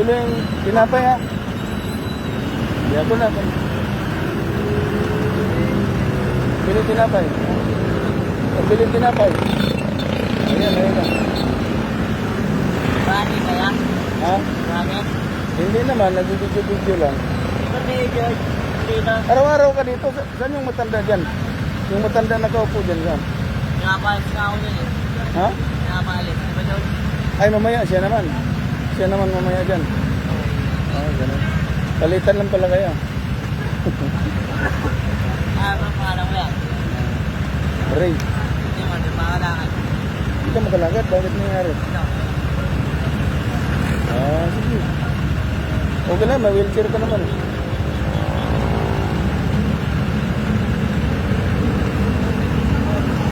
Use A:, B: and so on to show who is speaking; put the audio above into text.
A: Bili yung tinapay ha. Hindi ako na. Bili tinapay. Bili tinapay. Ayan, ayan na.
B: Marami kaya?
A: Ha?
B: Marami?
A: Hindi naman, nag-video lang.
B: Ito ni George. Dito.
A: Araw-araw ka dito. Saan yung matanda dyan? Yung matanda nakaupo dyan saan?
B: Nakapalis na ako nun eh.
A: Ha?
B: Nakapalis. Di ba George?
A: Ay, mamaya. Siya naman. Siya naman mamaya dyan. Ah, ganun. Palitan lang pala kayo.
B: Ano pangalan mo yan?
A: Ray.
B: Hindi mo, di pangalangan.
A: Hindi ka makalagad. Bakit nangyari?
B: Ito.
A: Ah, sige. Okay na, may wheelchair ka naman.